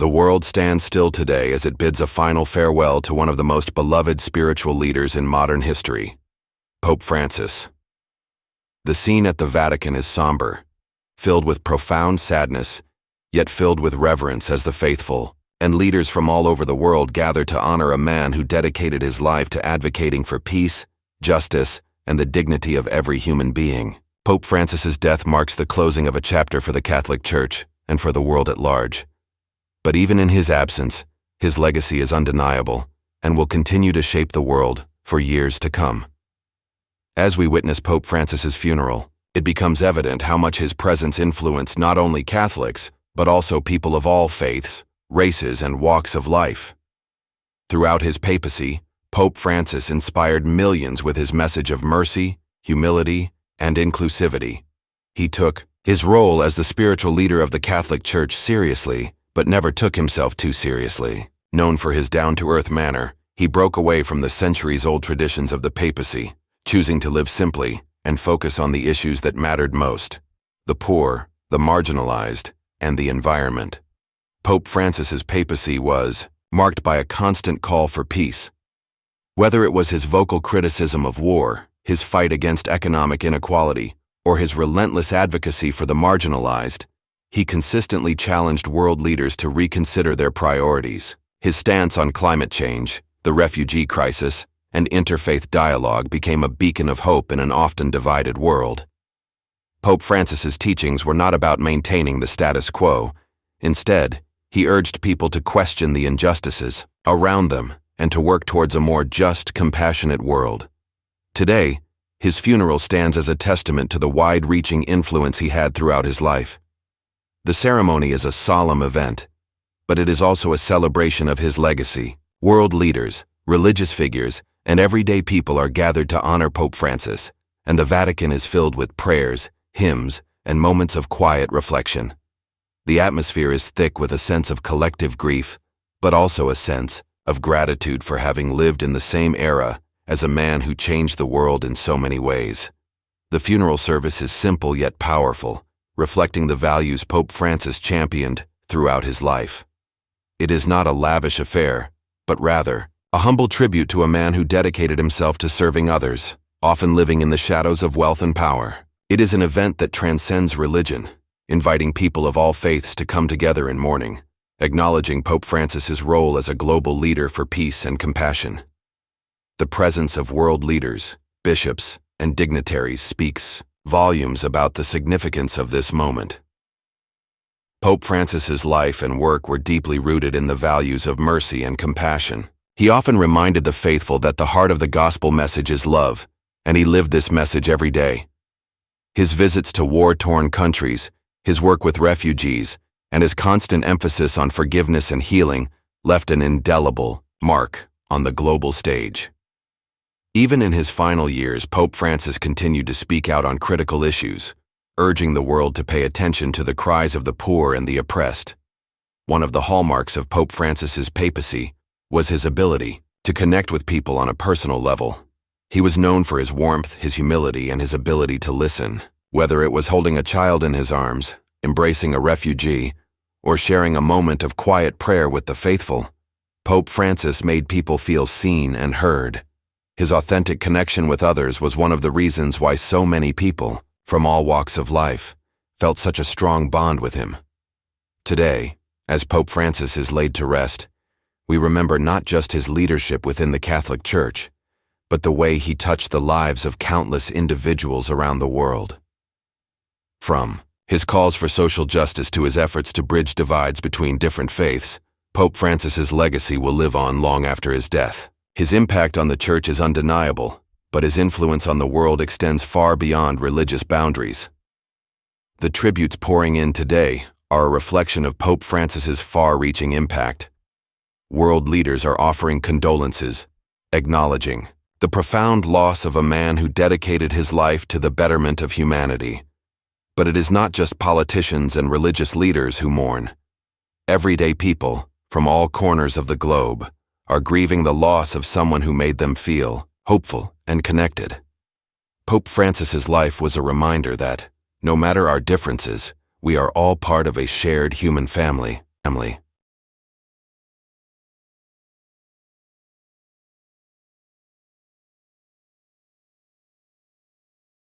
The world stands still today as it bids a final farewell to one of the most beloved spiritual leaders in modern history, Pope Francis. The scene at the Vatican is somber, filled with profound sadness, yet filled with reverence as the faithful and leaders from all over the world gather to honor a man who dedicated his life to advocating for peace, justice, and the dignity of every human being. Pope Francis's death marks the closing of a chapter for the Catholic Church and for the world at large. But even in his absence, his legacy is undeniable and will continue to shape the world for years to come. As we witness Pope Francis's funeral, it becomes evident how much his presence influenced not only Catholics, but also people of all faiths, races, and walks of life. Throughout his papacy, Pope Francis inspired millions with his message of mercy, humility, and inclusivity. He took his role as the spiritual leader of the Catholic Church seriously, but never took himself too seriously. Known for his down-to-earth manner, he broke away from the centuries-old traditions of the papacy, choosing to live simply and focus on the issues that mattered most: the poor, the marginalized, and the environment. Pope Francis's papacy was marked by a constant call for peace. Whether it was his vocal criticism of war, his fight against economic inequality, or his relentless advocacy for the marginalized, he consistently challenged world leaders to reconsider their priorities. His stance on climate change, the refugee crisis, and interfaith dialogue became a beacon of hope in an often divided world. Pope Francis's teachings were not about maintaining the status quo. Instead, he urged people to question the injustices around them and to work towards a more just, compassionate world. Today, his funeral stands as a testament to the wide-reaching influence he had throughout his life. The ceremony is a solemn event, but it is also a celebration of his legacy. World leaders, religious figures, and everyday people are gathered to honor Pope Francis, and the Vatican is filled with prayers, hymns, and moments of quiet reflection. The atmosphere is thick with a sense of collective grief, but also a sense of gratitude for having lived in the same era as a man who changed the world in so many ways. The funeral service is simple yet powerful, reflecting the values Pope Francis championed throughout his life. It is not a lavish affair, but rather a humble tribute to a man who dedicated himself to serving others, often living in the shadows of wealth and power. It is an event that transcends religion, inviting people of all faiths to come together in mourning, acknowledging Pope Francis's role as a global leader for peace and compassion. The presence of world leaders, bishops, and dignitaries speaks volumes about the significance of this moment. Pope Francis's life and work were deeply rooted in the values of mercy and compassion. He often reminded the faithful that the heart of the gospel message is love, and he lived this message every day. His visits to war-torn countries, his work with refugees, and his constant emphasis on forgiveness and healing left an indelible mark on the global stage. Even in his final years, Pope Francis continued to speak out on critical issues, urging the world to pay attention to the cries of the poor and the oppressed. One of the hallmarks of Pope Francis's papacy was his ability to connect with people on a personal level. He was known for his warmth, his humility, and his ability to listen. Whether it was holding a child in his arms, embracing a refugee, or sharing a moment of quiet prayer with the faithful, Pope Francis made people feel seen and heard. His authentic connection with others was one of the reasons why so many people, from all walks of life, felt such a strong bond with him. Today, as Pope Francis is laid to rest, we remember not just his leadership within the Catholic Church, but the way he touched the lives of countless individuals around the world. From his calls for social justice to his efforts to bridge divides between different faiths, Pope Francis's legacy will live on long after his death. His impact on the Church is undeniable, but his influence on the world extends far beyond religious boundaries. The tributes pouring in today are a reflection of Pope Francis's far-reaching impact. World leaders are offering condolences, acknowledging the profound loss of a man who dedicated his life to the betterment of humanity. But it is not just politicians and religious leaders who mourn. Everyday people, from all corners of the globe, are grieving the loss of someone who made them feel hopeful and connected. Pope Francis's life was a reminder that, no matter our differences, we are all part of a shared human family.